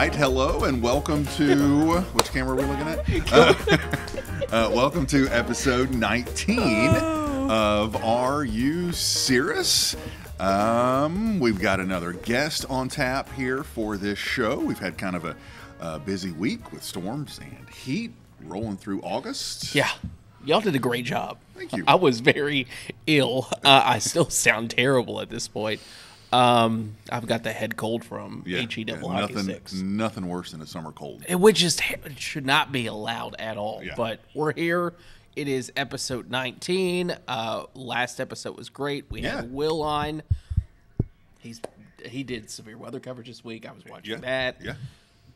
right, hello, and welcome to, which camera are we looking at? Welcome to episode 19 of Are You Cirrus? We've got another guest on tap here for this show. We've had kind of a busy week with storms and heat rolling through August. Yeah. Y'all did a great job. Thank you. I was very ill. I still sound terrible at this point. I've got the head cold from HE6. Nothing worse than a summer cold. It should not be allowed at all. Yeah. But we're here. It is episode 19. Last episode was great. We had Will on. He did severe weather coverage this week. I was watching that. Yeah.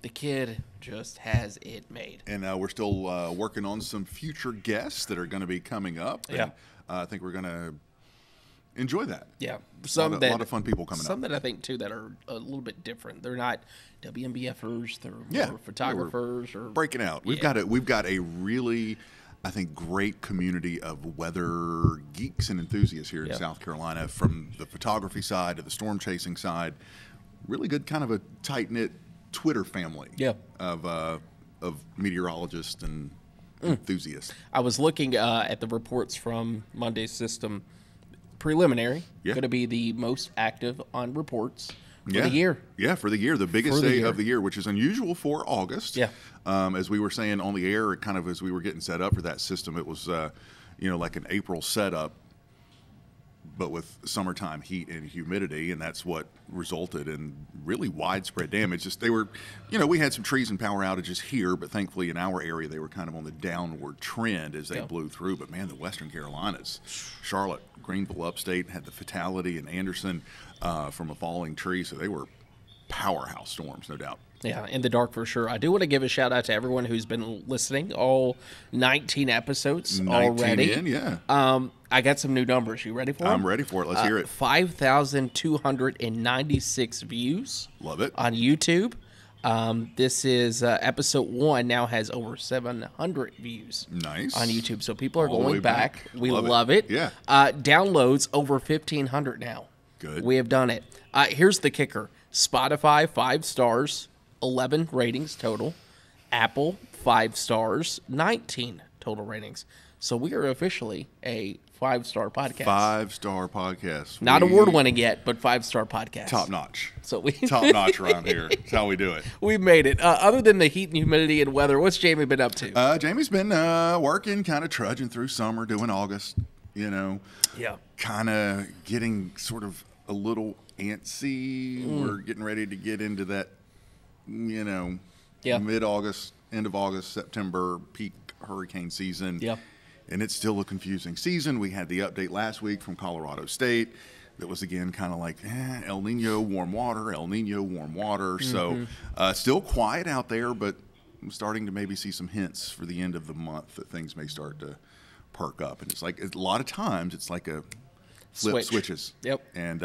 The kid just has it made. And we're still working on some future guests that are going to be coming up. And, Yeah. I think we're going to enjoy that. Yeah. A lot of fun people coming up. Some that I think, too, that are a little bit different. They're not WMBFers. They're more photographers. Or breaking out. We've got a really, I think, great community of weather geeks and enthusiasts here in South Carolina, from the photography side to the storm chasing side. Really good, kind of a tight-knit Twitter family of meteorologists and enthusiasts. I was looking at the reports from Monday's system. Preliminary, going to be the most active on reports for the year. Yeah, for the year. The biggest day of the year, which is unusual for August. Yeah. As we were saying on the air, kind of as we were getting set up for that system, it was, like an April setup, but with summertime heat and humidity, and that's what resulted in really widespread damage. We had some trees and power outages here, but thankfully in our area they were kind of on the downward trend as they blew through. But man, the Western Carolinas, Charlotte, Greenville, upstate, had the fatality in Anderson from a falling tree, so they were powerhouse storms, no doubt. Yeah, in the dark for sure. I do want to give a shout out to everyone who's been listening, all 19 episodes already. I got some new numbers. You ready for it? I'm ready for it. Let's hear it. 5,296 views. Love it. On YouTube. This is episode 1 now has over 700 views. Nice. On YouTube. So people are going back. We love it. Yeah. Downloads over 1,500 now. Good. We have done it. Here's the kicker. Spotify, 5 stars, 11 ratings total. Apple, 5 stars, 19 total ratings. So we are officially a 5-star podcast. 5-star podcast. Not award-winning yet, but 5-star podcast. Top notch. So top notch around here. That's how we do it. We made it. Other than the heat and humidity and weather, what's Jamie been up to? Jamie's been working, kind of trudging through summer, doing August. Kind of getting sort of a little antsy. We're getting ready to get into that, mid-August, end of August, September peak hurricane season. Yeah. And it's still a confusing season. We had the update last week from Colorado State that was, again, kind of like El Nino, warm water, El Nino, warm water. So still quiet out there, but I'm starting to maybe see some hints for the end of the month that things may start to perk up. And it's like a lot of times it's like a switches. Yep. And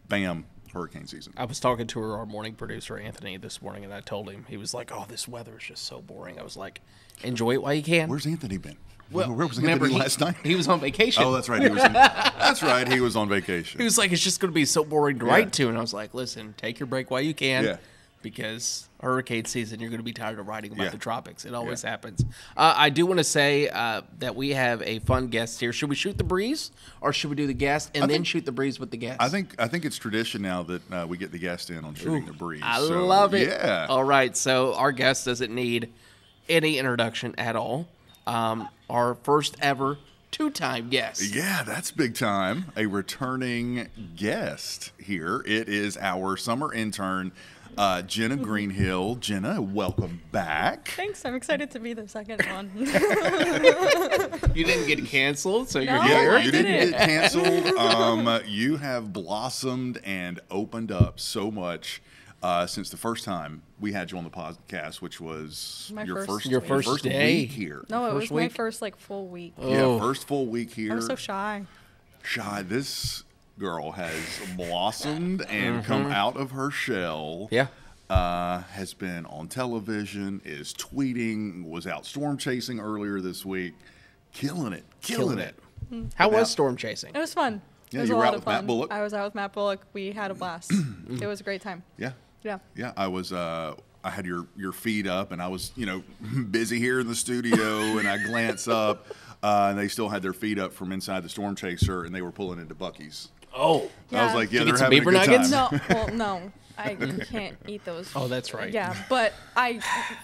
bam, hurricane season. I was talking to our morning producer, Anthony, this morning, and I told him, he was like, oh, this weather is just so boring. I was like, enjoy it while you can. Where's Anthony been? Well, where was Anthony last night? He was on vacation. Oh, that's right. He was on vacation. He was like, it's just going to be so boring to write to. And I was like, listen, take your break while you can. Because hurricane season, you're going to be tired of writing about the tropics. It always happens. I do want to say that we have a fun guest here. Should we shoot the breeze, or should we do the guest and then shoot the breeze with the guest? I think it's tradition now that we get the guest in on shooting the breeze. I love it. Yeah. All right. So our guest doesn't need any introduction at all. Our first ever 2-time guest. Yeah, that's big time. A returning guest here. It is our summer intern, Jenna Greenhill. Jenna, welcome back. Thanks. I'm excited to be the second one. You didn't get canceled, so you're here. You didn't get canceled. You have blossomed and opened up so much since the first time we had you on the podcast, which was your first day week here. No, it was my first full week. Yeah, first full week here. I was so shy. This girl has blossomed and come out of her shell. Yeah. Has been on television, is tweeting, was out storm chasing earlier this week. Killing it. How was storm chasing? It was fun. Yeah, it was you a were lot out of with fun. Matt Bullock. I was out with Matt Bullock. We had a blast. It was a great time. Yeah. Yeah. Yeah, I was I had your feet up, and I was, busy here in the studio, and I glance up, and they still had their feet up from inside the Storm Chaser, and they were pulling into Buc-ee's. Oh. I was like, yeah, Did you they're get some having a beaver good nuggets? time. No, well, no, I can't eat those. Oh, that's right. Yeah, but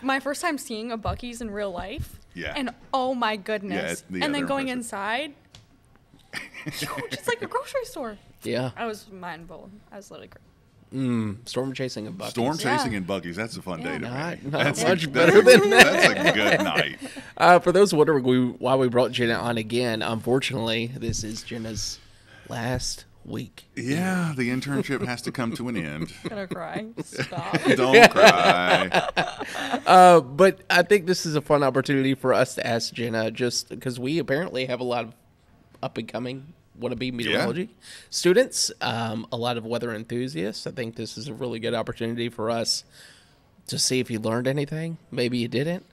my first time seeing a Buc-ee's in real life. Yeah. And oh my goodness. Yeah, and then they're going impressive. inside, it's like a grocery store. Yeah. I was mind blown. I was literally crazy. Storm chasing a Buc-ee's. Storm chasing Yeah. in Buc-ee's, that's a fun day to me. Not That's much better than that. That's a good night. For those wondering why we brought Jenna on again, unfortunately, this is Jenna's last week. Yeah, the internship has to come to an end. Gonna cry. Stop. Don't cry. But I think this is a fun opportunity for us to ask Jenna, just because we apparently have a lot of up-and-coming wannabe meteorology students, a lot of weather enthusiasts. I think this is a really good opportunity for us to see if you learned anything. Maybe you didn't.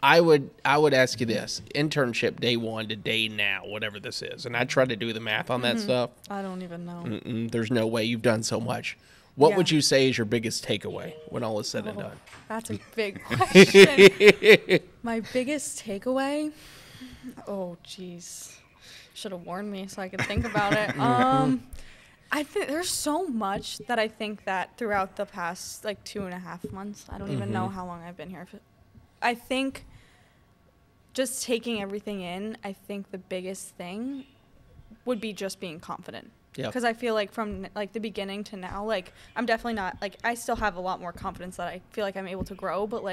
I would ask you this: internship day 1 to day now, whatever this is, and I tried to do the math on that stuff. I don't even know. There's no way. You've done so much. What Yeah. would you say is your biggest takeaway when all is said and Oh, done? that's a big question. My biggest takeaway? Oh, jeez. Should have warned me so I could think about it. I think there's so much that I think that throughout the past 2.5 months, I don't even know how long I've been here. I think just taking everything in, I think the biggest thing would be just being confident. Yeah. Because I feel like from the beginning to now, I'm definitely not I still have a lot more confidence that I feel like I'm able to grow, but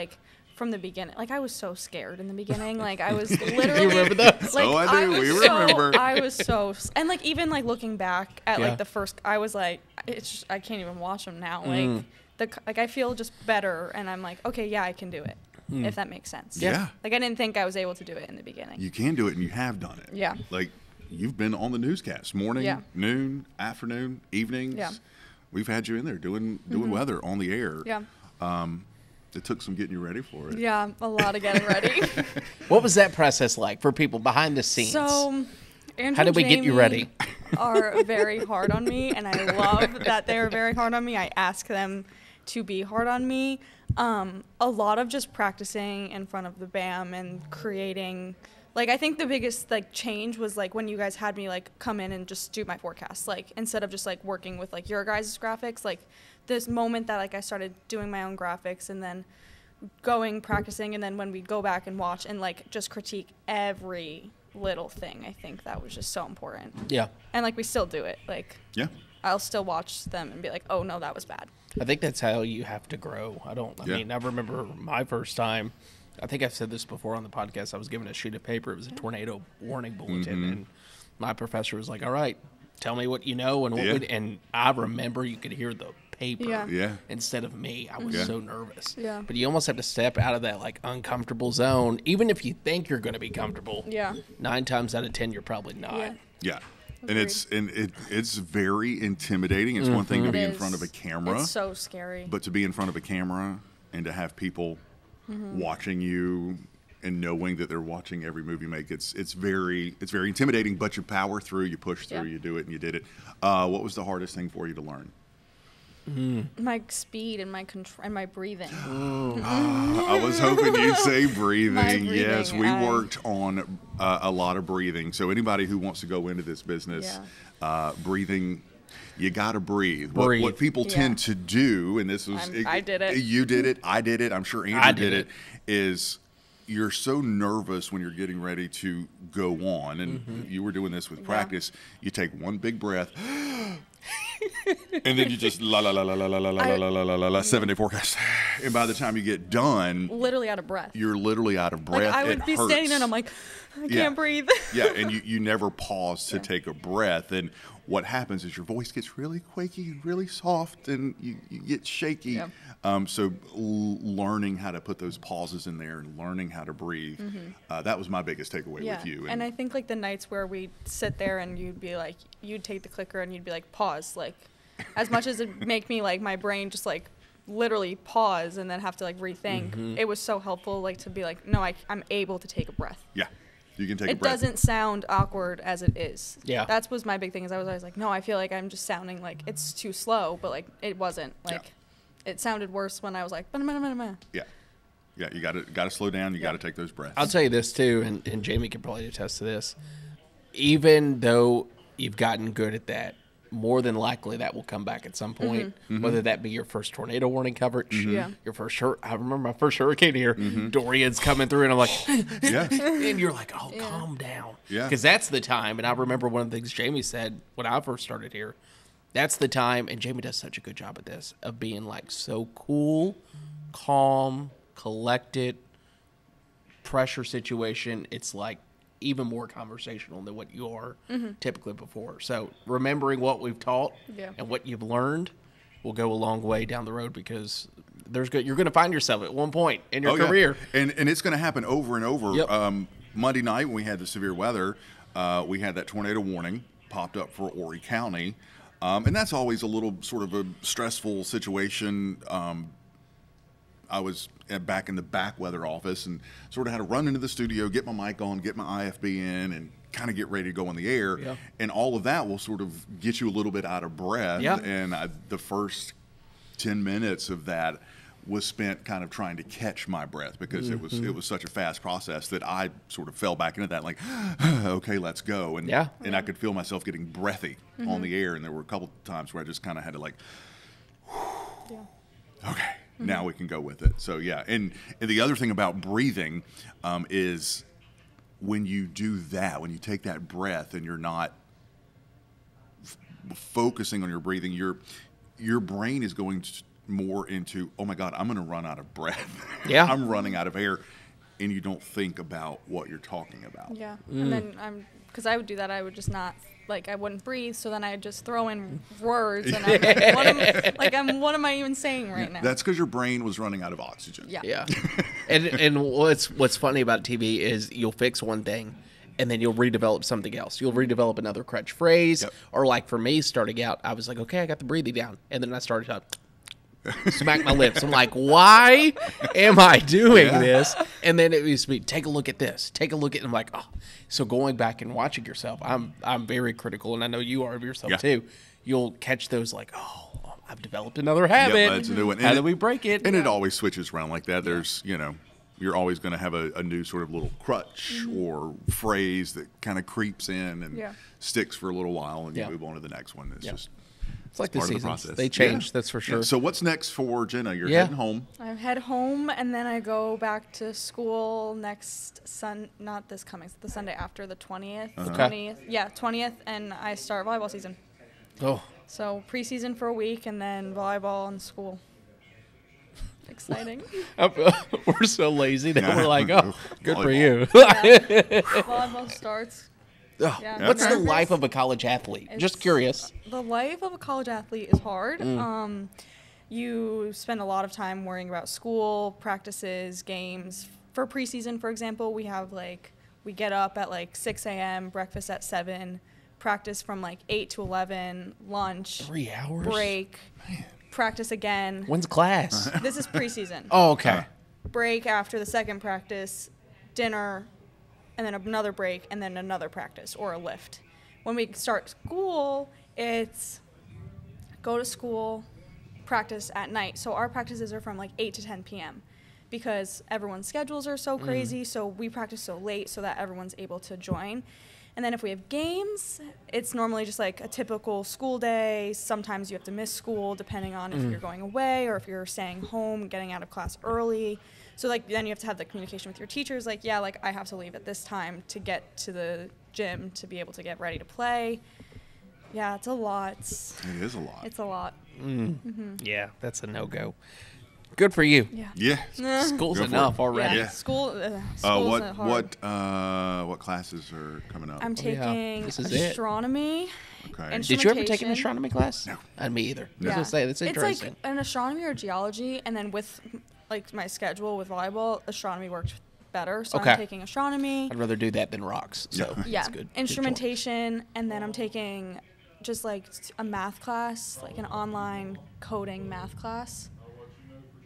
from the beginning, I was so scared in the beginning. I was literally. You remember that? So I do. We remember. I was so, and even looking back at Yeah. the first, I was it's just, I can't even watch them now. I feel just better, and I'm like, okay, yeah, I can do it. If that makes sense. Yeah. I didn't think I was able to do it in the beginning. You can do it, and you have done it. Yeah. You've been on the newscast, morning, Yeah. noon, afternoon, evenings. Yeah. We've had you in there doing weather on the air. Yeah. It took some getting you ready for it. Yeah, a lot of getting ready. What was that process like for people behind the scenes? So, Andrew How did we and get you Jamie ready? Are very hard on me, and I love that they are very hard on me. I ask them to be hard on me. A lot of just practicing in front of the BAM and creating. I think the biggest change was when you guys had me come in and just do my forecast. Instead of just working with your guys' graphics. This moment that I started doing my own graphics and then practicing, and then when we go back and watch and just critique every little thing, I think that was just so important. Yeah. And we still do it. Yeah. I'll still watch them and be like, oh no, that was bad. I think that's how you have to grow. I Yeah. mean, I remember my first time. I think I've said this before on the podcast. I was given a sheet of paper. It was a tornado warning bulletin, and my professor was like, "All right, tell me what you know." And I remember you could hear the paper Yeah. instead of me. I was so nervous. Yeah. But you almost have to step out of that uncomfortable zone, even if you think you're going to be comfortable. Yeah. 9 times out of 10, you're probably not. Yeah. Yeah. Agreed. And it's very intimidating. It's one thing to be It in front of a is. camera, It's so scary. but to be in front of a camera and to have people watching you and knowing that they're watching every move you make, it's very intimidating. But you power through, you push through, Yeah. you do it, and you did it. What was the hardest thing for you to learn? My speed and my control and my breathing. I was hoping you'd say breathing. My breathing, Yes, we I- worked on a lot of breathing. So anybody who wants to go into this business, breathing, you got to breathe. Breathe. What people Yeah. tend to do, and this was, I did it. You did it. I did it. I'm sure Andrew I did did it. it. Is you're so nervous when you're getting ready to go on, and you were doing this with practice. You take one big breath. And then you just la la la la la la la la la la la la la 7-day forecast, and by the time you get done, Literally out of breath. you're literally out of breath. I would It be hurts. standing there and I'm like, I Yeah. can't breathe. Yeah, and you never pause to take a breath. And what happens is your voice gets really quaky and really soft, and you get shaky. Yeah. So learning how to put those pauses in there and learning how to breathe, that was my biggest takeaway with you. And I think the nights where we'd sit there and you'd take the clicker and you'd be like, pause. As much as it make me my brain just literally pause and then have to rethink, it was so helpful to be no, I'm able to take a breath. Yeah, you can take a It breath. doesn't sound awkward as it is. Yeah. That was my big thing is I was always no, I feel I'm just sounding it's too slow, but it wasn't. it sounded worse when I was like, Yeah. Yeah, you got to slow down. You got to take those breaths. I'll tell you this too, and Jamie can probably attest to this. Even though you've gotten good at that, more than likely that will come back at some point, whether that be your first tornado warning coverage, your first I remember my first hurricane here, Dorian's coming through, and I'm like, and you're like, oh, calm down. Yeah. Because that's the time, and I remember one of the things Jamie said when I first started here, that's the time, and Jamie does such a good job at this, of being like so cool, calm, collected, pressure situation. It's like even more conversational than what you are typically before. So remembering what we've taught and what you've learned will go a long way down the road, because you're going to find yourself at one point in your career. And it's going to happen over and over. Yep. Monday night when we had the severe weather, we had that tornado warning popped up for Horry County. And that's always a little sort of a stressful situation. I was back in the back weather office and sort of had to run into the studio, get my mic on, get my IFB in, and kind of get ready to go on the air. Yeah. And all of that will sort of get you a little bit out of breath. Yeah. And the first 10 minutes of that was spent kind of trying to catch my breath, because it was such a fast process that I sort of fell back into that, like, okay, let's go. And and I could feel myself getting breathy on the air. And there were a couple times where I just kind of had to like, okay, now we can go with it. So and the other thing about breathing is when you do that, when you take that breath and you're not focusing on your breathing, your brain is going more into, oh my God, I'm going to run out of breath. Yeah. I'm running out of air. And you don't think about what you're talking about. Yeah. And then because I would do that, I would just not, like, I wouldn't breathe. So then I'd just throw in words. And I'm what am I even saying right now? That's because your brain was running out of oxygen. Yeah. Yeah. and what's funny about TV is you'll fix one thing, and then you'll redevelop something else. You'll redevelop another crutch phrase. Yep. Or like for me, starting out, I was like, okay, I got the breathing down. And then I started to smack my lips. I'm like, why am I doing this? And then it used to be, take a look at this. Take a look at. I'm like, oh. So going back and watching yourself, I'm very critical, and I know you are of yourself too. You'll catch those like, oh, I've developed another habit. Yep, that's a new one. How do we break it? And it always switches around like that. There's, you're always going to have a new sort of little crutch or phrase that kind of creeps in and sticks for a little while, and you move on to the next one. It's just. It's like the part of seasons. process. They change, that's for sure. Yeah. So what's next for Jenna? You're heading home. I head home, and then I go back to school next not this coming, the Sunday after, the 20th. 20th. Yeah, 20th, and I start volleyball season. Oh. So preseason for a week, and then volleyball and school. Exciting. We're so lazy that we're like, oh, good volleyball. for you. Volleyball starts. Yeah. What's the life of a college athlete? Just curious. The life of a college athlete is hard. You spend a lot of time worrying about school, practices, games. For preseason, for example, we get up at 6 a.m., breakfast at 7, practice from 8 to 11, lunch. 3 hours? Break, practice again. When's class? This is preseason. Oh, okay. Break after the second practice, dinner, and then another break, and then another practice or a lift. When we start school, it's go to school, practice at night. So our practices are from 8 to 10 p.m. because everyone's schedules are so crazy, so we practice so late so that everyone's able to join. And then if we have games, it's normally just a typical school day. Sometimes you have to miss school depending on if you're going away or if you're staying home, getting out of class early. So then you have to have the communication with your teachers, I have to leave at this time to get to the gym to be able to get ready to play. Yeah, it's a lot. It is a lot. It's a lot. Yeah, that's a no-go. Good for you. Yeah. School's Go for enough it. already. Yeah. School's hard. What classes are coming up? I'm taking This is astronomy. Okay. Did you ever take an astronomy class? No. Me either. Yeah. I was going to say, that's interesting. It's an astronomy or geology, and then with my schedule with volleyball, astronomy worked better. So I'm taking astronomy. I'd rather do that than rocks. So Yeah. that's good. Instrumentation, and then I'm taking just a math class, an online coding math class.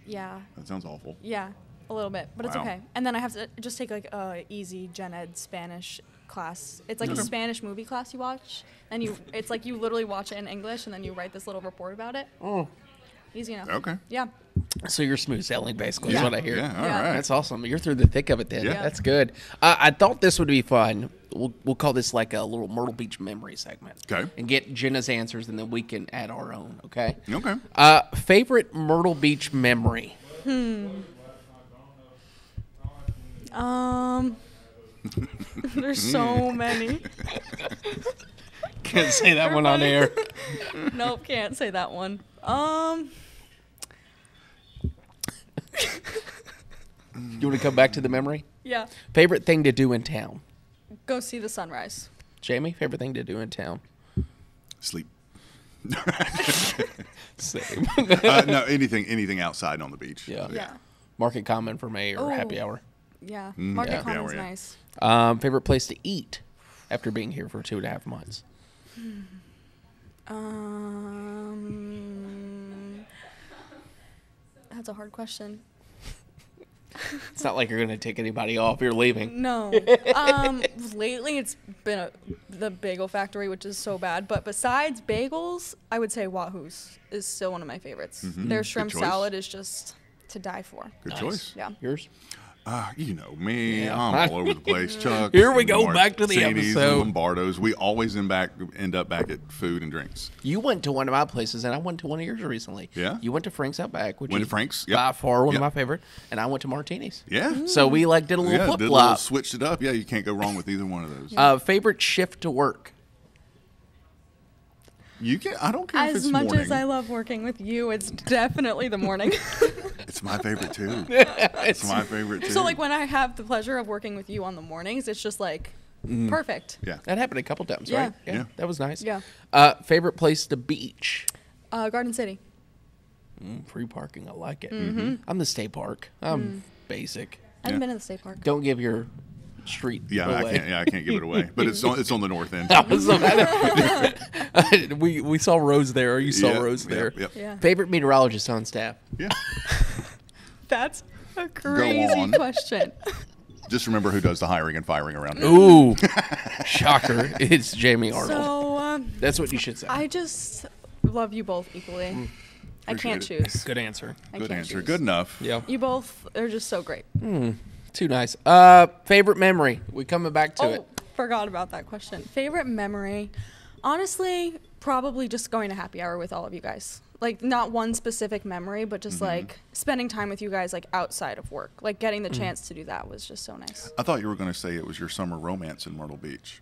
Yeah. That sounds awful. Yeah, a little bit, but it's Wow. okay. And then I have to just take a easy gen ed Spanish class. It's a Spanish movie class you watch, and it's you literally watch it in English, and then you write this little report about it. Easy enough. Okay. Yeah. So you're smooth sailing, basically, Yeah. is what I hear. Yeah, all Yeah. right. That's awesome. You're through the thick of it then. Yeah. That's good. I thought this would be fun. We'll call this like a little Myrtle Beach memory segment. Okay. And get Jenna's answers, and then we can add our own, okay? Okay. Favorite Myrtle Beach memory? There's so many. Can't say that one on air. Nope, can't say that one. You want to come back to the memory? Yeah. Favorite thing to do in town? Go see the sunrise. Jamie, favorite thing to do in town? Sleep. Same. No, anything outside on the beach. Yeah. Yeah. Market Common for me or happy hour. Yeah. Mm, Market yeah. Common's Yeah, yeah. nice. Favorite place to eat after being here for 2.5 months? That's a hard question. It's not like you're going to take anybody off. You're leaving. No. Lately it's been the bagel factory, which is so bad. But besides bagels, I would say Wahoo's is still one of my favorites. Their shrimp choice. salad is just to die for. Good Nice. choice. Yeah. Yours? You know me. Yeah. I'm all over the place. Chuck. Here we go, back to the Martini's, episode. Lombardo's. We always end up back at food and drinks. You went to one of my places, and I went to one of yours recently. Yeah? You went to Frank's out back, which Went is to Frank's, yep. by far one Yep. of my favorite, and I went to Martini's. Yeah. So we like did a little Yeah, flip did a little flop. switched it up. Yeah, you can't go wrong with either one of those. Favorite shift to work? You can. I don't care if As it's much morning. as I love working with you, it's definitely the morning. It's my favorite too. It's my favorite too. So like when I have the pleasure of working with you on the mornings, it's just like perfect. Yeah. That happened a couple times, Yeah. right? Yeah. That was nice. Yeah. Favorite place to beach? Garden City. Free parking. I like it. Mm-hmm. I'm the state park. I'm basic. I haven't Yeah. been in the state park. Don't give your street Yeah, away. I can't give it away. But it's on the north end. That was we saw Rose there. Or you saw Yeah, Rose yep, there. yep. Yeah. Favorite meteorologist on staff? Yeah. That's a crazy on. question. Just remember who does the hiring and firing around here. Ooh, shocker! It's Jamie Arnold. So That's what you should say. I just love you both equally. I can't Appreciate choose. Good answer. I Good can't answer. choose. Good enough. Yeah. You both are just so great. Too nice. Favorite memory? We coming back to it. Forgot about that question. Favorite memory? Honestly, probably just going to happy hour with all of you guys. Like not one specific memory, but just like spending time with you guys like outside of work. Like getting the chance to do that was just so nice. I thought you were going to say it was your summer romance in Myrtle Beach.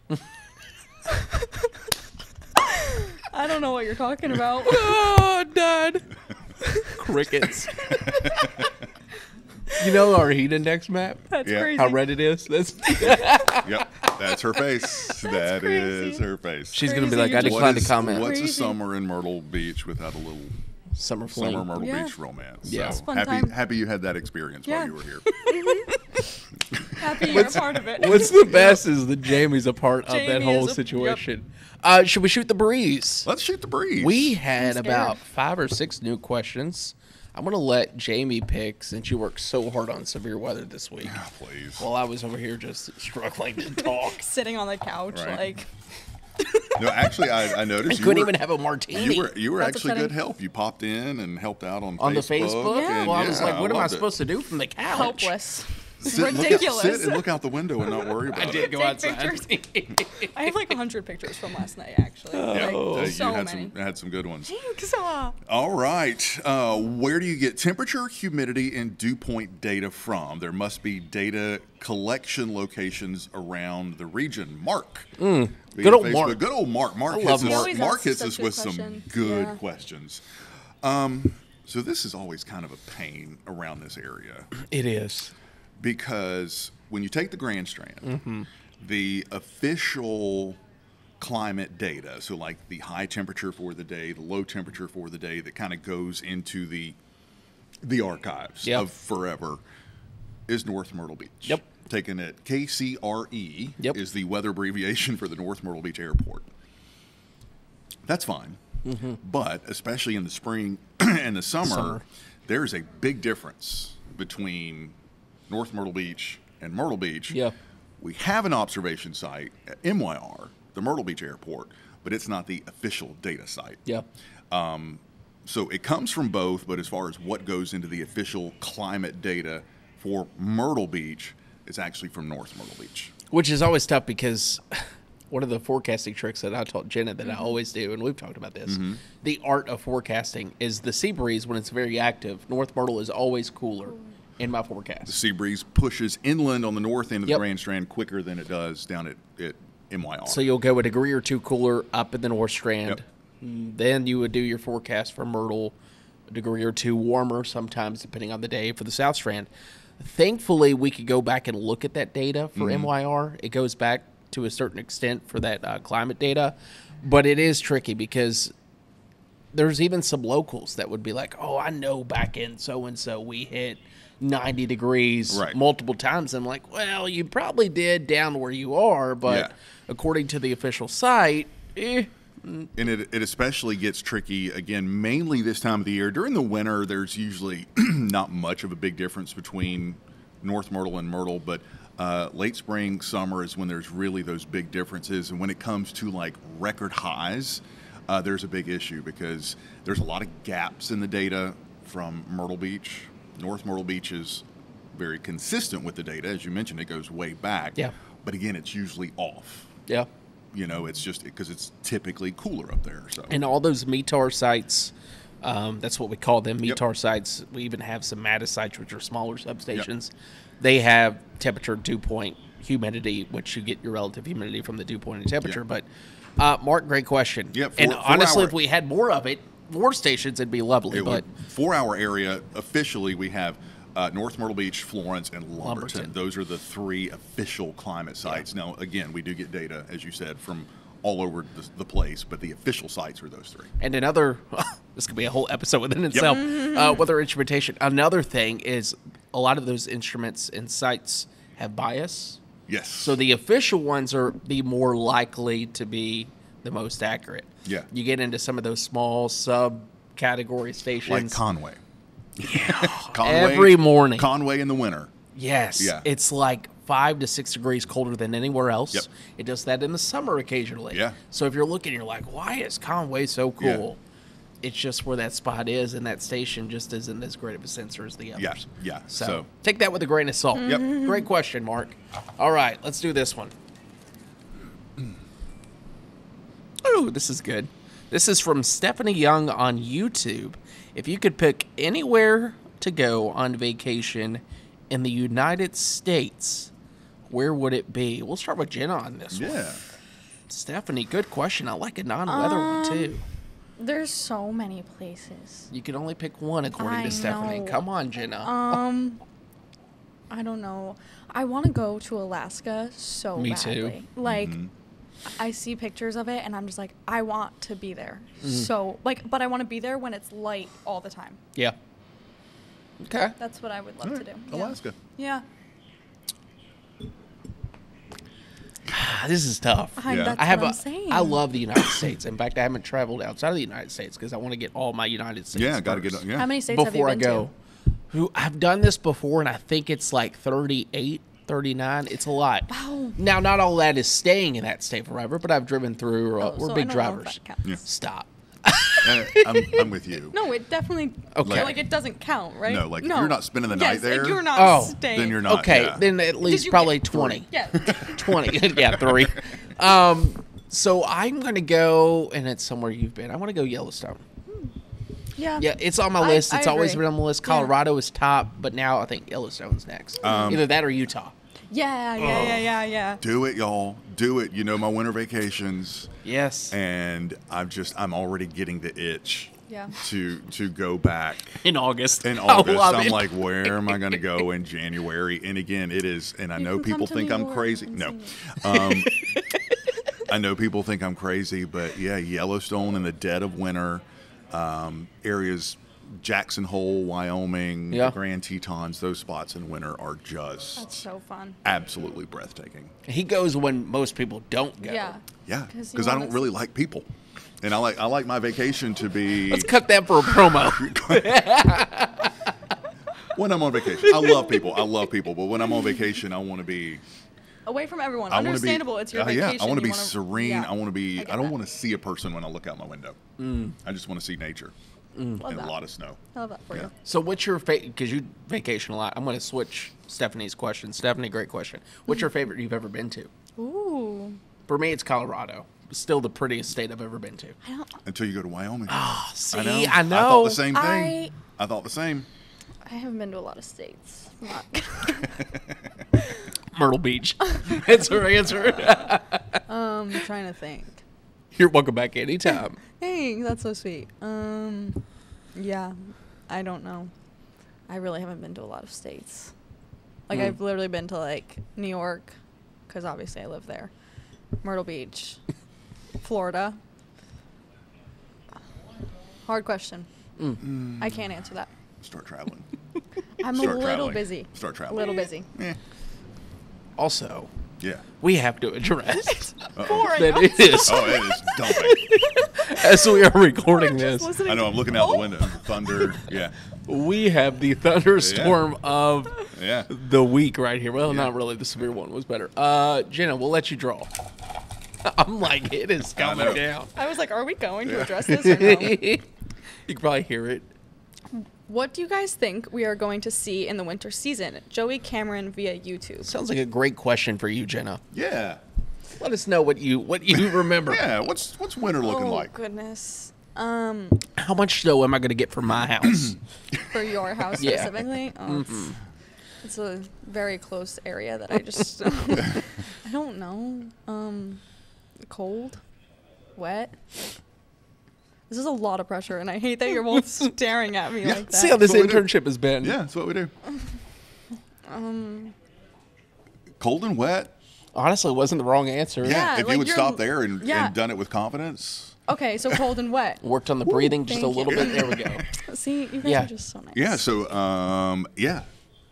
I don't know what you're talking about. Oh, Dad. Crickets. You know our heat index map? That's Yeah. crazy. How red it is? That's Yep, that's her face. That is crazy. her face. She's going to be Crazy. like, I What declined to comment. What's a Crazy. summer in Myrtle Beach without a little Summer fling. summer Myrtle Yeah. Beach romance? Yeah. It's a fun happy, time. happy you had that experience Yeah. while you were here. Happy you're a part of it. What's the best is that Jamie's a part of that Jamie whole is a- situation. Should we shoot the breeze? Let's shoot the breeze. We had scared. about 5 or 6 new questions. I'm going to let Jamie pick since you worked so hard on severe weather this week. Oh, please. While I was over here just struggling to talk. Sitting on the couch, Right. like No, actually, I noticed I you couldn't were, even have a martini. you were That's actually upsetting. good help. You popped in and helped out on on the Facebook. Facebook? Yeah. Well, I was like, what am I loved it. supposed to do from the couch? helpless. Sit, Ridiculous. Sit and look out the window and not worry about I did it. go Take outside. I have like 100 pictures from last night, actually. Yeah, Like, so you had many. had some good ones. Thanks. All right. Where do you get temperature, humidity, and dew point data from? There must be data collection locations around the region. Mark. Good old Mark. Good old Mark. I love Mark. He always Mark asks hits such us good with some questions. good Yeah. questions. So this is always kind of a pain around this area It is. because when you take the Grand Strand, the official climate data, so like the high temperature for the day, the low temperature for the day, that kind of goes into the archives Yep. of forever, is North Myrtle Beach. Yep. Taken at KCRE Yep. is the weather abbreviation for the North Myrtle Beach Airport. That's fine. But especially in the spring and the summer, there's a big difference between North Myrtle Beach and Myrtle Beach. Yeah. We have an observation site at MYR, the Myrtle Beach Airport, but it's not the official data site. Yeah. So it comes from both, but as far as what goes into the official climate data for Myrtle Beach, it's actually from North Myrtle Beach. Which is always tough because one of the forecasting tricks that I taught Jenna that I always do, and we've talked about this, the art of forecasting is the sea breeze when it's very active. North Myrtle is always cooler in my forecast. The sea breeze pushes inland on the north end of the Grand Strand quicker than it does down at MYR. So you'll go a degree or two cooler up in the North Strand. Then you would do your forecast for Myrtle, a degree or two warmer sometimes, depending on the day, for the South Strand. Thankfully, we could go back and look at that data for MYR. It goes back to a certain extent for that climate data. But it is tricky because there's even some locals that would be like, oh, I know back in so-and-so we hit 90 degrees multiple times. I'm like, well, you probably did down where you are, but according to the official site, And it especially gets tricky, again, mainly this time of the year. During the winter, there's usually not much of a big difference between North Myrtle and Myrtle, but late spring, summer is when there's really those big differences. And when it comes to, like, record highs, there's a big issue because there's a lot of gaps in the data from Myrtle Beach. North Myrtle Beach is very consistent with the data. As you mentioned, it goes way back. Yeah. But, again, it's usually off. yeah. You know, it's just because it's typically cooler up there. So And all those METAR sites, that's what we call them, METAR sites. We even have some MADIS sites, which are smaller substations. They have temperature, dew point, humidity, which you get your relative humidity from the dew point and temperature. But, Mark, great question. Yeah, and honestly, if we had more of it, more stations, it'd be lovely. But 4-hour area, officially, we have North Myrtle Beach, Florence, and Lumberton. Those are the 3 official climate sites. Now, again, we do get data, as you said, from all over the place, but the official sites are those 3. And another, this could be a whole episode within itself, weather instrumentation. Another thing is a lot of those instruments and sites have bias. Yes. So the official ones are the more likely to be the most accurate. Yeah. You get into some of those small subcategory stations. Like Conway. Yeah. Conway, every morning. Conway in the winter. Yes. Yeah. It's like 5 to 6 degrees colder than anywhere else. Yep. It does that in the summer occasionally. Yeah. So if you're looking, you're like, why is Conway so cool? It's just where that spot is, and that station just isn't as great of a sensor as the others. Yeah. Yeah. So take that with a grain of salt. Yep. Great question, Mark. All right, let's do this one. Ooh, this is good. This is from Stephanie Young on YouTube. If you could pick anywhere to go on vacation in the United States, where would it be? We'll start with Jenna on this one. Yeah. Stephanie, good question. I like a non-weather one, too. There's so many places. You can only pick one, according I to Stephanie. know. Come on, Jenna. I don't know. I want to go to Alaska so Me badly. too. Like, I see pictures of it, and I'm just like, I want to be there. So, like, but I want to be there when it's light all the time. Yeah. Okay. That's what I would love to do. Alaska. Yeah. This is tough. That's I have what I'm saying. I love the United States. In fact, I haven't traveled outside of the United States because I want to get all my United States. Yeah, got to get. first. Yeah. How many states have you Before I been go. I've done this before, and I think it's like 38, 39. It's a lot. Wow. Now, not all that is staying in that state forever, but I've driven through. We're so big I don't know if drivers. that counts. Yeah. Stop. I'm with you. No, it definitely. Okay. Like it doesn't count, right? No, like if you're not spending the night Yes, there, like you're not Oh, staying. then you're not. Okay, yeah. then at least you probably get 20. Yeah. 20. Yeah, 3. So I'm going to go, and it's somewhere you've been. I want to go Yellowstone. Yeah. Yeah, it's on my list. I It's always agree. been on the list. Colorado is top, but now I think Yellowstone's next. Either that or Utah. Yeah. Do it, y'all. Do it. You know my winter vacations, Yes. and I'm already getting the itch. Yeah. To go back In August. in I August. love I'm it. like, where am I going to go in January? And again, it is. And I know can come people to think New I'm York crazy. and No, sing I know people think I'm crazy, but yeah, Yellowstone in the dead of winter, areas. Jackson Hole, Wyoming, Yeah. the Grand Tetons, those spots in winter are just That's so fun. absolutely breathtaking. He goes when most people don't go. Yeah. Yeah, 'Cause you because I wanna don't really like people, and I like my vacation to be Let's cut that for a promo. when I'm on vacation. I love people, but when I'm on vacation, I want to be. Away from everyone. I want to be. Understandable. It's your vacation. Yeah, I want to You be wanna- serene. yeah. I want to be. get I don't that. want to see a person when I look out my window. I just want to see nature. and a lot of snow. I love that for you. So what's your favorite, because you vacation a lot, I'm going to switch Stephanie's question. Stephanie, great question. What's your favorite you've ever been to? Ooh. For me, it's Colorado. Still the prettiest state I've ever been to. Until you go to Wyoming. Oh, see, I know. I thought the same thing. I thought the same. I haven't been to a lot of states. Myrtle Beach. That's her answer. I'm trying to think. You're welcome back anytime. Hey, that's so sweet. Yeah, I don't know. I really haven't been to a lot of states. Like, I've literally been to, like, New York, because obviously I live there. Myrtle Beach. Florida. Hard question. I can't answer that. Start traveling. I'm Start a little traveling. busy. Start traveling. A little busy. Also, Yeah. we have to address Boring. that it is, Oh, it is dumping. as we are recording this, I know. I'm looking out the window. The thunder. Yeah. we have the thunderstorm of Yeah. the week right here. Well, not really. The severe one was better. Jenna, we'll let you draw. I'm like, it is coming know. down. I was like, are we going to address this or no? You can probably hear it. What do you guys think we are going to see in the winter season? Joey Cameron via YouTube. Sounds like a great question for you, Jenna. Yeah. Let us know what you remember. Yeah. What's winter looking Oh like? goodness. How much snow am I going to get from my house? For your house Yeah. specifically? Oh, it's a very close area that I just I don't know. Cold, wet. This is a lot of pressure, and I hate that you're both staring at me like that. See how this That's what we do. internship has been. Yeah, that's what we do. Cold and wet. Honestly, it wasn't the wrong answer. Yeah. If you like would you're- stop there and yeah. done it with confidence. Okay, so cold and wet. Worked on the breathing just a thank little you. bit. There we go. See, you guys Yeah. are just so nice. Yeah. So,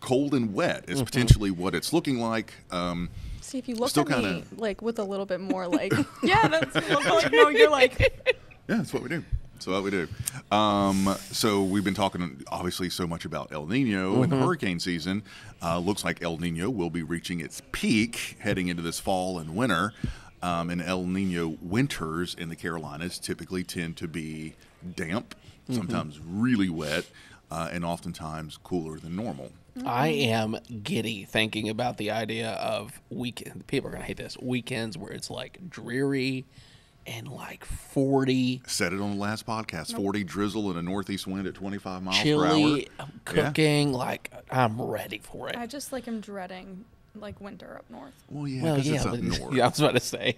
cold and wet is potentially what it's looking like. See, if you look Still at me kinda- like with a little bit more like, yeah, that's like, no, you're like, Yeah, that's what we do. That's what we do. So we've been talking obviously so much about El Nino and the hurricane season. Looks like El Nino will be reaching its peak heading into this fall and winter. And El Nino winters in the Carolinas typically tend to be damp, sometimes really wet, and oftentimes cooler than normal. I am giddy thinking about the idea of weekend. People are going to hate this. Weekends where it's like dreary and like 40. Said it on the last podcast, 40 drizzle and a northeast wind at 25 miles Chilly, per hour. cooking. Like, I'm ready for it. I just like am dreading like winter up north. Well, yeah, well, because yeah, it's up but- north. yeah, I was about to say.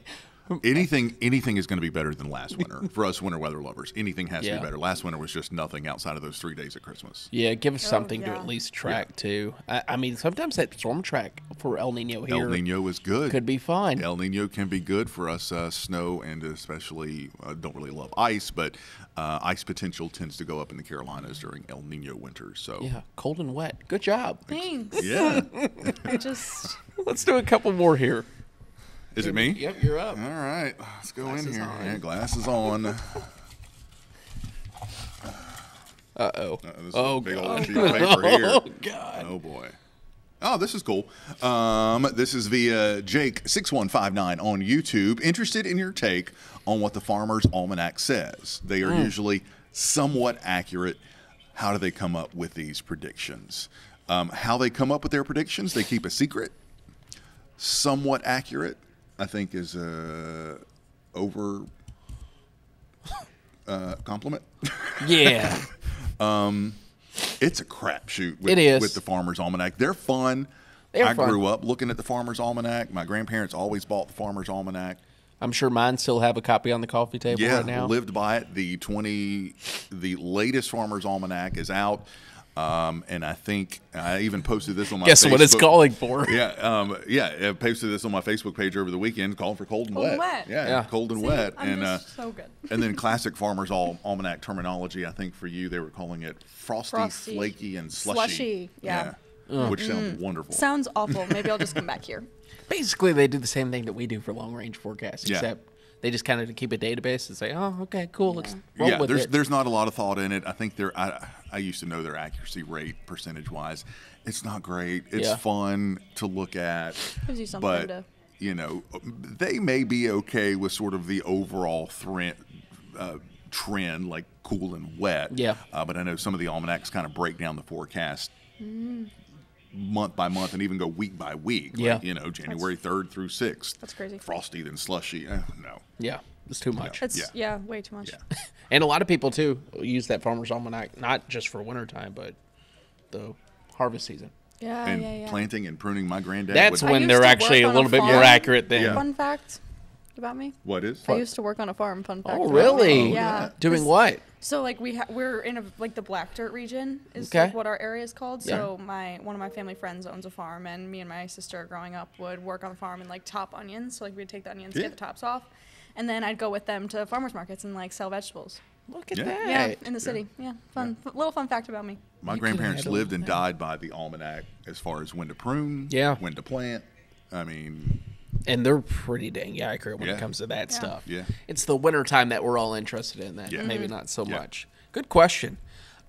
Anything is going to be better than last winter for us winter weather lovers. Anything has to Yeah. be better. Last winter was just nothing outside of those 3 days at Christmas. Yeah, give us something to yeah. at least track to. I mean, sometimes that storm track for El Nino here El Nino is good. could be fun. El Nino can be good for us snow and especially don't really love ice, but ice potential tends to go up in the Carolinas during El Nino winters. So Yeah, cold and wet. Good job. Thanks. yeah. I just Let's do a couple more here. Is it me? Yep, you're up. All right, let's go Glasses in here. on. Yeah, glasses on. Uh-oh. This is Oh, a big God. old sheet of paper here. Oh, God. Oh boy. Oh, this is cool. This is via Jake6159 on YouTube. Interested in your take on what the Farmer's Almanac says. They are usually somewhat accurate. How do they come up with these predictions? How they come up with their predictions, they keep a secret. Somewhat accurate, I think, is over compliment. Yeah. It's a crapshoot It is. with the Farmer's Almanac. They're fun. They're I fun. grew up looking at the Farmer's Almanac. My grandparents always bought the Farmer's Almanac. I'm sure mine still have a copy on the coffee table Yeah, right now. lived by it. The latest Farmer's Almanac is out. And I think I even posted this on my Guess Facebook. what it's calling for? I posted this on my Facebook page over the weekend, calling for cold and Cold wet. and wet. Yeah, cold and wet. I'm And just so good. and then classic Farmer's Almanac terminology. I think for you they were calling it frosty, flaky, and slushy. Slushy, yeah. Which sounds wonderful. Sounds awful. Maybe I'll just come back here. Basically, they do the same thing that we do for long-range forecasts, Yeah. except they just kind of keep a database and say, oh, okay, cool, let's roll Yeah, with it. there's not a lot of thought in it. I think I used to know their accuracy rate percentage wise. It's not great. It's Yeah. fun to look at. Gives you something but to- they may be okay with sort of the overall trend, like cool and wet. Yeah. But I know some of the almanacs kind of break down the forecast month by month and even go week by week. Yeah. Like, January 3rd through 6th. That's crazy. Frosty, then slushy. No. Yeah, it's too much. It's way too much. Yeah. And a lot of people, too, use that Farmer's Almanac, not just for wintertime, but the harvest season. Yeah, And planting and pruning, my granddad. That's I when used they're to actually a work on little a bit more farm. accurate than. Yeah. Fun fact about me. What is? I used to work on a farm. Fun fact. Oh, about really? me. Yeah. Doing what? So like we're in the Black Dirt region is Okay. like what our area is called. Yeah. So one of my family friends owns a farm, and me and my sister growing up would work on the farm and like top onions. So like we'd take the onions, get the tops off, and then I'd go with them to farmers markets and like sell vegetables. Look at Yeah. that. Yeah, in the city. Yeah, fun. Little fun fact about me. My You grandparents can lived handle and that. died by the almanac as far as when to prune, Yeah. when to plant. I mean, And they're pretty dang accurate when Yeah. it comes to that stuff. Yeah. It's the wintertime that we're all interested in, that Yeah. maybe not so Yeah. much. Good question.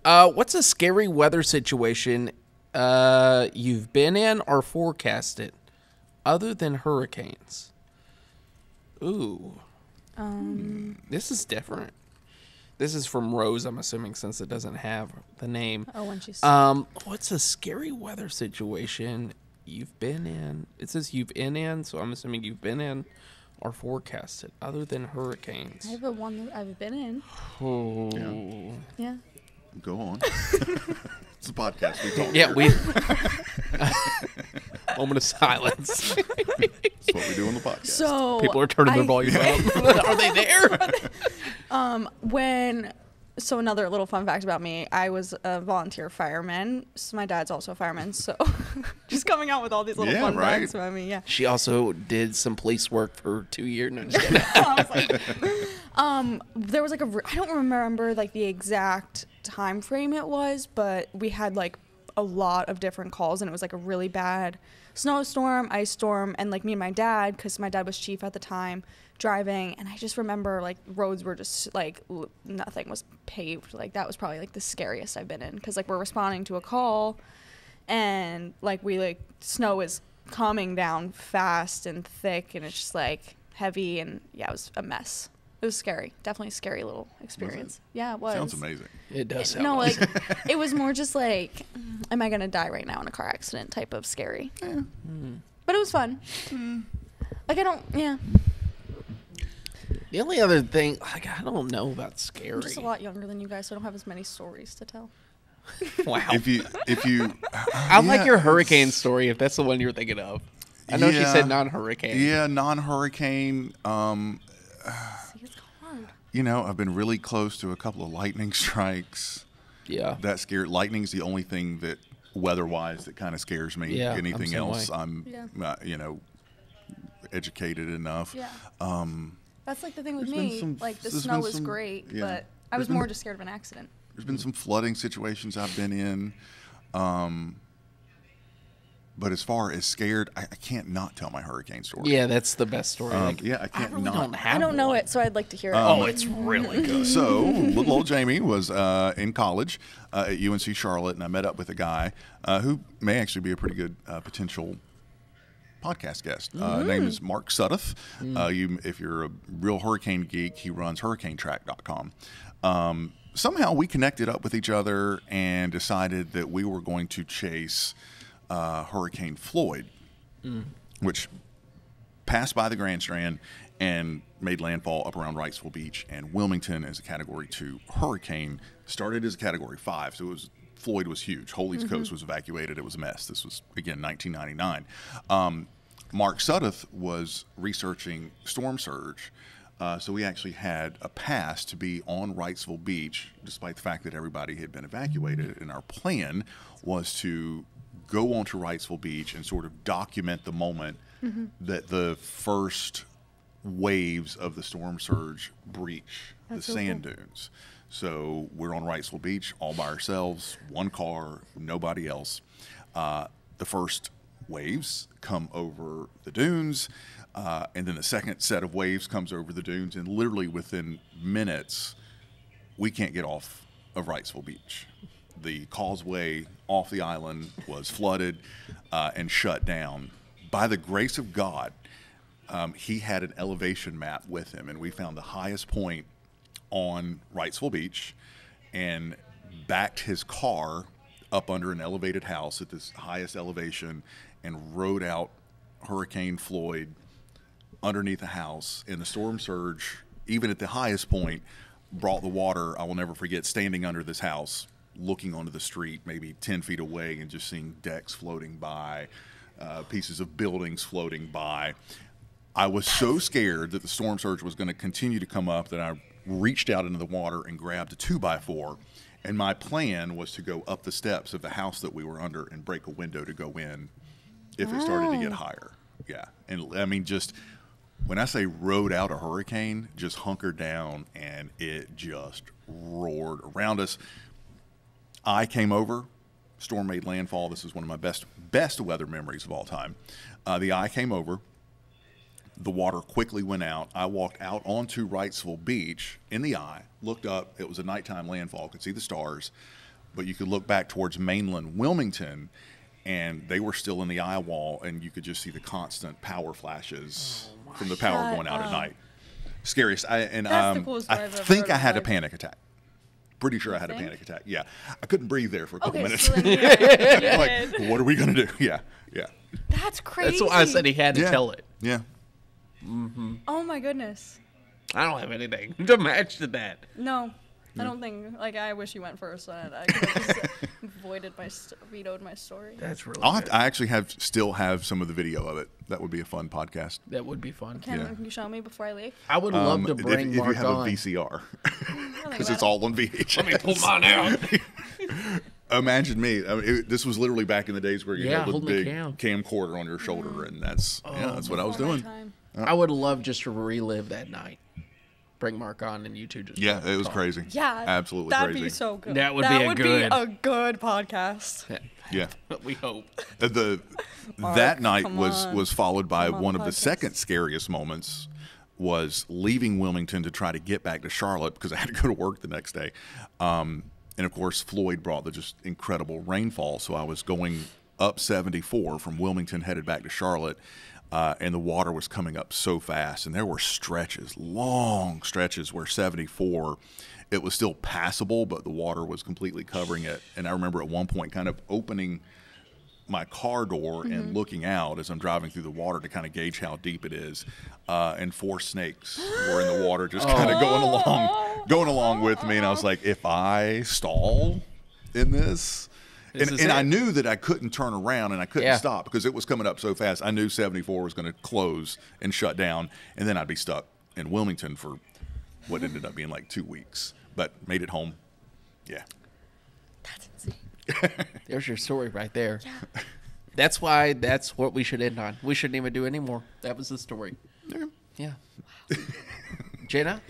What's a scary weather situation you've been in or forecasted other than hurricanes? Ooh. This is different. This is from Rose, I'm assuming, since it doesn't have the name. Oh, when she's What's a scary weather situation you've been in? It says you've been in, so I'm assuming you've been in or forecasted other than hurricanes. I have one that I've been in. Oh. Yeah. go on. It's a podcast. We talk. Yeah, here. we. Moment of silence. That's what we do on the podcast. So People are turning their volume up. Are they there? So another little fun fact about me, I was a volunteer fireman. So my dad's also a fireman. So just coming out with all these little Yeah, fun right. facts about me. Yeah. She also did some police work for 2 years. No, just kidding. I was like, there was like I don't remember like the exact time frame it was, but we had like a lot of different calls, and it was like a really bad snowstorm, ice storm, and like me and my dad, because my dad was chief at the time, driving, and I just remember like roads were just like nothing was paved. Like that was probably like the scariest I've been in, because like we're responding to a call, and like snow is coming down fast and thick, and it's just like heavy, and yeah, it was a mess. It was scary. Definitely a scary little experience. Yeah, it was. Sounds amazing. It does sound No, like. like it was more just like, am I gonna die right now in a car accident type of scary. Yeah. But it was fun. Like yeah. The only other thing, like, I don't know about scary. I'm just a lot younger than you guys, so I don't have as many stories to tell. Wow. If you, I like your hurricane story, if that's the one you're thinking of. I know she Yeah. said non-hurricane. Yeah, non-hurricane. See, it's hard. I've been really close to a couple of lightning strikes. Yeah. That scared. Lightning's the only thing that weather-wise that kind of scares me. Yeah, I'm Anything same else, way. I'm, educated enough. Yeah. That's like the thing with there's been me. some- Like the there's snow been was some- great, yeah. but I was There's more been- just scared of an accident. There's been some flooding situations I've been in. But as far as scared, I can't not tell my hurricane story. Yeah, that's the best story. Yeah, I I can't really not. don't have I don't know one. it, so I'd like to hear it. Oh, it's really good. So, little old Jamie was in college at UNC Charlotte, and I met up with a guy who may actually be a pretty good potential podcast guest. Name is Mark Sudduth. If you're a real hurricane geek, he runs hurricanetrack.com. Somehow we connected up with each other and decided that we were going to chase Hurricane Floyd, which passed by the Grand Strand and made landfall up around Wrightsville Beach and Wilmington as a Category 2 hurricane. Started as a Category 5, so Floyd was huge. Whole East Coast was evacuated. It was a mess. This was, again, 1999. Mark Sudduth was researching storm surge, so we actually had a pass to be on Wrightsville Beach, despite the fact that everybody had been evacuated. And our plan was to go onto Wrightsville Beach and sort of document the moment that the first waves of the storm surge breach the sand dunes. So we're on Wrightsville Beach all by ourselves, one car, nobody else. The first waves come over the dunes, and then the second set of waves comes over the dunes, and literally within minutes, we can't get off of Wrightsville Beach. The causeway off the island was flooded and shut down. By the grace of God, he had an elevation map with him, and we found the highest point on Wrightsville Beach and backed his car up under an elevated house at this highest elevation and rode out Hurricane Floyd underneath the house. And the storm surge, even at the highest point, brought the water. I will never forget standing under this house, looking onto the street maybe 10 feet away and just seeing decks floating by, pieces of buildings floating by. I was so scared that the storm surge was going to continue to come up that I reached out into the water and grabbed a 2x4. And my plan was to go up the steps of the house that we were under and break a window to go in if it started to get higher. Yeah. And I mean, just when I say rode out a hurricane, just hunkered down and it just roared around us. I came over, storm made landfall. This is one of my best weather memories of all time. The eye came over. The water quickly went out. I walked out onto Wrightsville Beach in the eye, looked up. It was a nighttime landfall. Could see the stars, but you could look back towards mainland Wilmington, and they were still in the eye wall, and you could just see the constant power flashes from the power going out at night. Scariest. I think I had a panic attack. Pretty sure I had a panic attack. Yeah. I couldn't breathe there for a couple minutes. So like, what are we going to do? Yeah. Yeah. That's crazy. That's why I said he had to tell it. Yeah. Oh my goodness. I don't have anything to match to that. No, I don't think. Like, I wish you went first. I could have just vetoed my story. That's really. I actually still have some of the video of it. That would be a fun podcast. That would be fun. Can you show me before I leave? I would love to bring if Mark you have on. a VCR, because it's all on VHS. Let me pull mine out. Imagine me. I mean, this was literally back in the days where you held a hold big the camcorder on your shoulder, and that's what I was doing. I would love just to relive that night. Bring Mark on and you two just it was crazy. Yeah, absolutely that'd crazy. Be so good. That would be a good podcast. Yeah, we hope. That night was followed by one of the second scariest moments. Was leaving Wilmington to try to get back to Charlotte because I had to go to work the next day, and of course Floyd brought the just incredible rainfall. So I was going up 74 from Wilmington headed back to Charlotte. And the water was coming up so fast, and there were long stretches where 74, it was still passable, but the water was completely covering it. And I remember at one point kind of opening my car door and looking out as I'm driving through the water to kind of gauge how deep it is. And 4 snakes were in the water just kind of going along with me. And I was like, if I stall in this... And I knew that I couldn't turn around and I couldn't stop because it was coming up so fast. I knew 74 was going to close and shut down, and then I'd be stuck in Wilmington for what ended up being like 2 weeks. But made it home. Yeah. That's insane. There's your story right there. Yeah. That's what we should end on. We shouldn't even do any more. That was the story. Yeah. Wow. Jenna?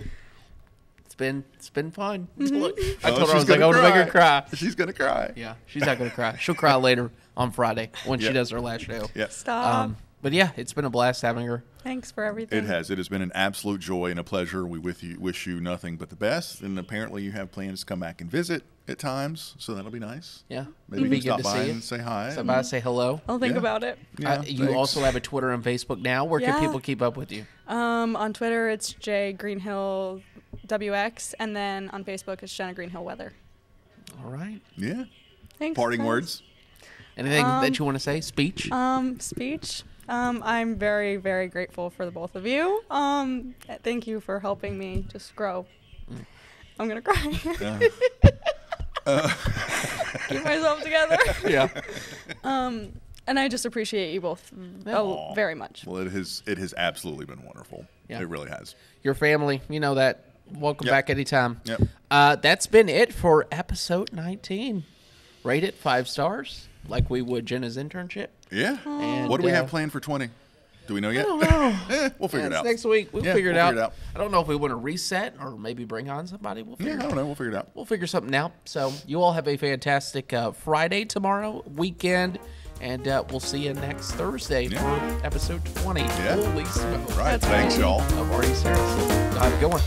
It's been fun. Look, I told her I was like, I want to make her cry. She's gonna cry. Yeah, she's not gonna cry. She'll cry later on Friday when she does her last show. Yeah. Stop. But yeah, it's been a blast having her. Thanks for everything. It has. It has been an absolute joy and a pleasure. We wish you nothing but the best. And apparently you have plans to come back and visit at times, so that'll be nice. Yeah. Maybe you can stop by and say hi. Stop by, say hello. I'll think about it. Yeah, you also have a Twitter and Facebook now. Where can people keep up with you? On Twitter, it's J Greenhill WX, and then on Facebook, it's Jenna Greenhill Weather. All right. Yeah. Thanks. Parting words. Anything that you want to say? Speech. Speech. I'm very, very grateful for the both of you. Thank you for helping me just grow. I'm gonna cry. Keep myself together. Yeah. And I just appreciate you both very much. Well, it has absolutely been wonderful. Yeah. It really has. Your family, you know that. Welcome back anytime. Yep. That's been it for episode 19. Rate it 5 stars, like we would Jenna's internship. Yeah. And, what do we have planned for 20? Do we know yet? I don't know. We'll figure it out. Next week. We'll figure it out. It out. I don't know if we want to reset or maybe bring on somebody. We'll figure it out. I don't know. We'll figure it out. We'll figure something out. So you all have a fantastic Friday tomorrow, weekend, and we'll see you next Thursday for episode 20. Yeah. Holy smokes. Right. Thanks, y'all. I've already Cirrus. Have a good one.